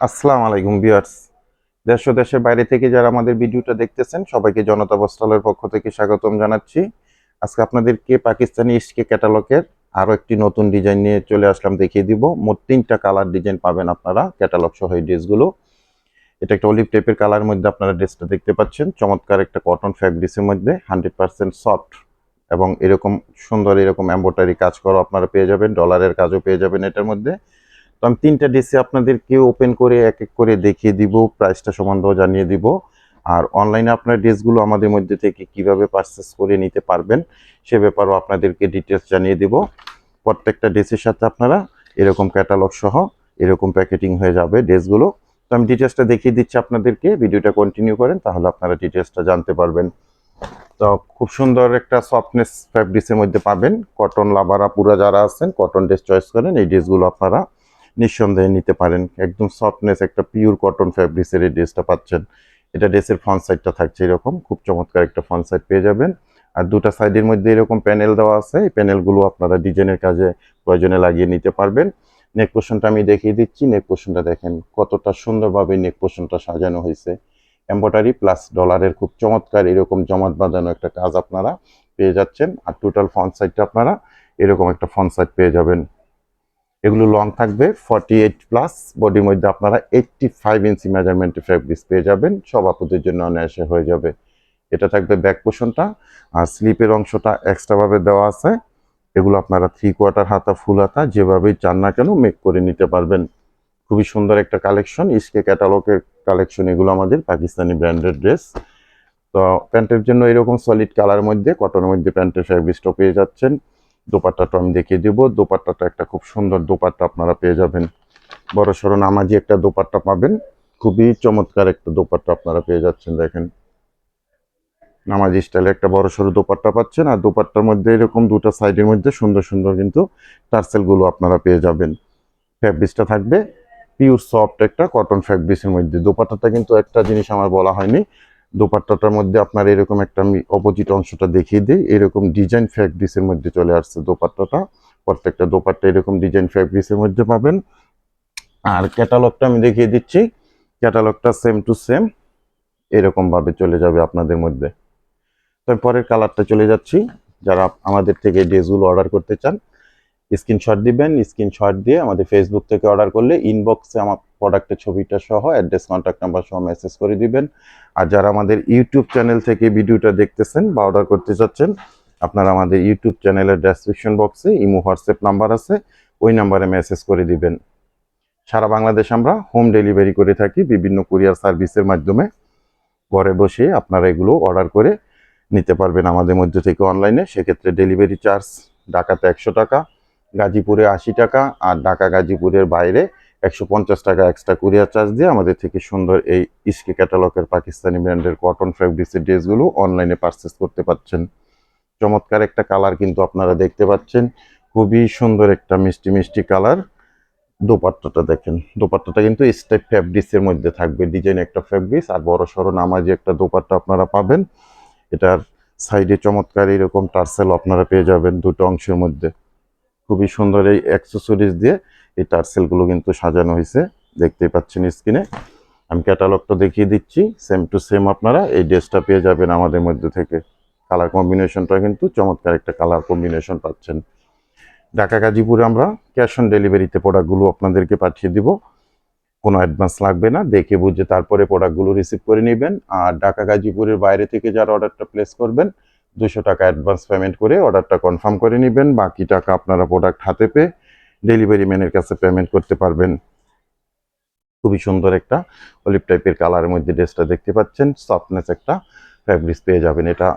আসসালামু আলাইকুম ভিউয়ার্স। দেশ ও দেশের বাইরে থেকে যারা আমাদের ভিডিওটা দেখতেছেন সবাইকে জনতা বস্ত্রালয়ের পক্ষ থেকে স্বাগতম জানাচ্ছি। আজকে আপনাদেরকে পাকিস্তানি ইস্কে ক্যাটালগের আরো একটি নতুন ডিজাইন নিয়ে চলে আসলাম, দেখিয়ে দিব। মোট 3টা কালার ডিজাইন পাবেন আপনারা ক্যাটালগ সহ এই ড্রেসগুলো। এটা একটা অলিভ টাইপের কালার মধ্যে আপনারা ড্রেসটা দেখতে পাচ্ছেন। চমৎকার একটা কটন ফ্যাব্রিক্সের মধ্যে 100% সফট এবং এরকম সুন্দর এরকম এমব্রয়ডারি কাজ করা আপনারা পেয়ে যাবেন, ডলারের কাজও পেয়ে যাবেন এটার মধ্যে। তো আমি 3টা ডিসি আপনাদেরকে ওপেন করে এক এক করে দেখিয়ে দিব, প্রাইসটা সম্বন্ধেও জানিয়ে দিব। আর অনলাইনে আপনার ড্রেসগুলো আমাদের মধ্যে থেকে কিভাবে পারচেস করে নিতে পারবেন সে ব্যাপারেও আপনাদেরকে ডিটেলস জানিয়ে দিব। প্রত্যেকটা ড্রেসের সাথে আপনারা এরকম ক্যাটালগ সহ এরকম প্যাকেটিং হয়ে যাবে ড্রেসগুলো। তো আমি ডিটেলসটা দেখিয়ে দিচ্ছি আপনাদেরকে, ভিডিওটা কন্টিনিউ করেন তাহলে আপনারা ডিটেলসটা জানতে পারবেন। তো খুব সুন্দর একটা সফটনেস ফ্যাব্রিক্সের মধ্যে পাবেন। কটন লাভারা পুরা যারা আছেন কটন ড্রেস চয়েস করেন, এই ড্রেসগুলো আপনারা নিঃসন্দেহে নিতে পারেন। একদম সফটনেস একটা পিওর কটন ফ্যাব্রিক্সের এই ড্রেসটা পাচ্ছেন। এটা ড্রেসের ফ্রন্ট সাইডটা থাকছে এরকম, খুব চমৎকার একটা ফ্রন্ট সাইড পেয়ে যাবেন। আর দুটা সাইডের মধ্যে এরকম প্যানেল দেওয়া আছে, এই প্যানেলগুলো আপনারা ডিজাইনের কাজে প্রয়োজনে লাগিয়ে নিতে পারবেন। নেক পোর্শনটা আমি দেখিয়ে দিচ্ছি। নেক পোর্শনটা দেখেন কতটা সুন্দরভাবে নেক পোর্শনটা সাজানো হয়েছে। এমব্রয়ডারি প্লাস ডলারের খুব চমৎকার এরকম জমাট বাঁধানো একটা কাজ আপনারা পেয়ে যাচ্ছেন। আর টোটাল ফ্রন্ট সাইডটা আপনারা এরকম একটা ফ্রন্ট সাইড পেয়ে যাবেন। এগুলো লং থাকবে 48+, বডির মধ্যে আপনারা 85 ইঞ্চি মেজারমেন্টের ফ্যাব্রিক্স পেয়ে যাবেন। সব আপুদের জন্য অনায়াসে হয়ে যাবে। এটা থাকবে ব্যাক পোর্শনটা। আর স্লিপের অংশটা এক্সট্রা ভাবে দেওয়া আছে। এগুলো আপনারা 3/4 হাতা ফুল হাতা যেভাবেই চান না কেন মেক করে নিতে পারবেন। খুবই সুন্দর একটা কালেকশন, ইসকে ক্যাটালগের কালেকশন এগুলো, আমাদের পাকিস্তানি ব্র্যান্ডেড ড্রেস। তো প্যান্টের জন্য এরকম সলিড কালার মধ্যে কটনের মধ্যে প্যান্টের ফ্যাব্রিক্সটা পেয়ে যাচ্ছেন। দোপাট্টাটা আমি দেখিয়ে দিব। দোপাট্টাটা একটা খুব সুন্দর দোপাট্টা আপনারা পেয়ে যাবেন। বড় সড়ো নামাজি একটা দোপাট্টা পাবেন। খুবই চমৎকার একটা দোপাট্টা আপনারা পেয়ে যাচ্ছেন। দেখেন নামাজি স্টাইলে একটা বড় সড়ো দোপাট্টা পাচ্ছেন। আর দোপাট্টার মধ্যে এরকম দুটো সাইডের মধ্যে সুন্দর সুন্দর কিন্তু টার্সেল গুলো আপনারা পেয়ে যাবেন। ফ্যাব্রিক্সটা থাকবে পিওর সফট একটা কটন ফ্যাব্রিক্সের মধ্যে। দোপাট্টাটা কিন্তু একটা জিনিস আমার বলা হয়নি, দোপাট্টাটার মধ্যে আপনার এরকম একটা আমি অপোজিট অংশটা দেখিয়ে দিই। এরকম ডিজাইন ফ্যাব্রিক্সের মধ্যে চলে আসছে দোপাট্টাটা। প্রত্যেকটা দোপাট্টা এরকম ডিজাইন ফ্যাব্রিক্সের মধ্যে পাবেন। আর ক্যাটালগটা আমি দেখিয়ে দিচ্ছি। ক্যাটালগটা সেম টু সেম এরকম ভাবে চলে যাবে আপনাদের মধ্যে। তো পরের কালারটা চলে যাচ্ছি। যারা আমাদের থেকে ড্রেসগুলো অর্ডার করতে চান স্ক্রিনশট দিবেন। স্ক্রিনশট দিয়ে আমাদের ফেসবুক থেকে অর্ডার করলে ইনবক্সে আমার প্রোডাক্টের ছবিটা সহ অ্যাড্রেস কন্ট্যাক্ট নাম্বার সহ মেসেজ করে দিবেন। আর যারা আমাদের ইউটিউব চ্যানেল থেকে ভিডিওটা দেখতেছেন বা অর্ডার করতে চাচ্ছেন, আপনারা আমাদের ইউটিউব চ্যানেলের ডেসক্রিপশন বক্সে ইমো হোয়াটসঅ্যাপ নাম্বার আছে, ওই নাম্বারে মেসেজ করে দিবেন। সারা বাংলাদেশ আমরা হোম ডেলিভারি করে থাকি বিভিন্ন কুরিয়ার সার্ভিসের মাধ্যমে। ঘরে বসে আপনারা এগুলো অর্ডার করে নিতে পারবেন আমাদের মধ্যে থেকে অনলাইনে। সেক্ষেত্রে ডেলিভারি চার্জ ঢাকাতে 100 টাকা, গাজীপুরে 80 টাকা, আর ঢাকা গাজীপুরের বাইরে 150 টাকা এক্সট্রা কুরিয়ার চার্জ দিয়ে আমাদের থেকে সুন্দর এই ইসকে ক্যাটালগের পাকিস্তানি ব্র্যান্ডের কটন ফ্যাব্রিক্সের ড্রেসগুলো অনলাইনে পারচেস করতে পারছেন। চমৎকার একটা কালার কিন্তু আপনারা দেখতে পাচ্ছেন, খুবই সুন্দর একটা মিষ্টি মিষ্টি কালার। দোপাট্টাটা দেখেন, দোপাট্টাটা কিন্তু স্টেপ ফ্যাব্রিক্সের মধ্যে থাকবে, ডিজাইন একটা ফ্যাব্রিক্স আর বড় সড়ো নামাজি একটা দোপাট্টা আপনারা পাবেন। এটার সাইডে চমৎকার এরকম টার্সেল আপনারা পেয়ে যাবেন দুটো অংশের মধ্যে। খুবই সুন্দর এই অ্যাক্সেসরিজ দিয়ে এই টার্সেলগুলো কিন্তু সাজানো হয়েছে, দেখতেই পাচ্ছেন স্ক্রিনে। আমি ক্যাটালগটা দেখিয়ে দিচ্ছি। সেম টু সেম আপনারা এই ড্রেসটা পেয়ে যাবেন আমাদের মধ্যে থেকে। কালার কম্বিনেশনটা কিন্তু চমৎকার একটা কালার কম্বিনেশন পাচ্ছেন। ঢাকা গাজীপুরে আমরা ক্যাশ অন ডেলিভারিতে প্রোডাক্টগুলো আপনাদেরকে পাঠিয়ে দিব। কোনো অ্যাডভান্স লাগবে না, দেখে বুঝে তারপরে প্রোডাক্টগুলো রিসিভ করে নেবেন। আর ঢাকা গাজীপুরের বাইরে থেকে যারা অর্ডারটা প্লেস করবেন 200 টাকা অ্যাডভান্স পেমেন্ট করে অর্ডারটা কনফার্ম করে নেবেন। বাকি টাকা আপনারা প্রোডাক্ট হাতে পেয়ে ডেলিভারি ম্যানের কাছে পেমেন্ট করতে পারবেন। খুবই সুন্দর একটা অলিভ টাইপের কালারের মধ্যে ড্রেসটা দেখতে পাচ্ছেন। সফটনেস একটা ফ্যাব্রিক্স পেয়ে যাবেন। এটা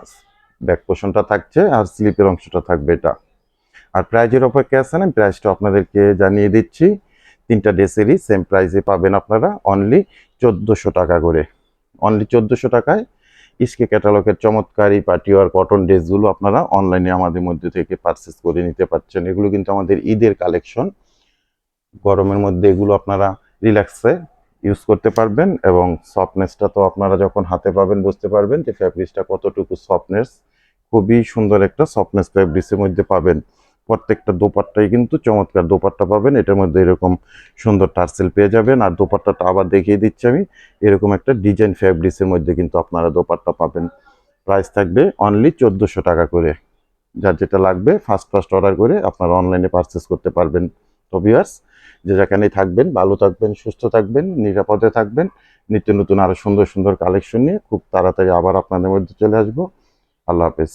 ব্যাক পোর্শনটা থাকছে আর স্লিপের অংশটা থাকবে এটা। আর প্রাইজের অপেক্ষা আছে না, প্রাইসটা আপনাদেরকে জানিয়ে দিচ্ছি। 3টা ড্রেসেরই সেম প্রাইসে পাবেন আপনারা, অনলি 1400 টাকা করে। অনলি 1400 টাকায় ইসকে ক্যাটালগের চমৎকার এই পার্টিওয়ার কটন ড্রেসগুলো আপনারা অনলাইনে আমাদের মধ্যে থেকে পারচেস করে নিতে পারছেন। এগুলো কিন্তু আমাদের ঈদের কালেকশন। গরমের মধ্যে এগুলো আপনারা রিল্যাক্সে ইউজ করতে পারবেন এবং সফটনেসটা তো আপনারা যখন হাতে পাবেন বুঝতে পারবেন যে ফ্যাব্রিক্সটা কতটুকু সফটনেস। খুবই সুন্দর একটা সফটনেস ফ্যাব্রিক্সের মধ্যে পাবেন। প্রত্যেকটা দোপাট্টাই কিন্তু চমৎকার দোপাট্টা পাবেন। এটার মধ্যে এরকম সুন্দর টার্সেল পেয়ে যাবেন। আর দোপাট্টাটা আবার দেখিয়ে দিচ্ছি আমি, এরকম একটা ডিজাইন ফ্যাব্রিক্সের মধ্যে কিন্তু আপনারা দোপাট্টা পাবেন। প্রাইস থাকবে অনলি 1400 টাকা করে। যার যেটা লাগবে ফার্স্ট অর্ডার করে আপনারা অনলাইনে পারচেস করতে পারবেন। তো ভিউয়ার্স, যে যেখানেই থাকবেন ভালো থাকবেন, সুস্থ থাকবেন, নিরাপদে থাকবেন। নিত্য নতুন আরো সুন্দর সুন্দর কালেকশন নিয়ে খুব তাড়াতাড়ি আবার আপনাদের মধ্যে চলে আসবো। আল্লাহ হাফেজ।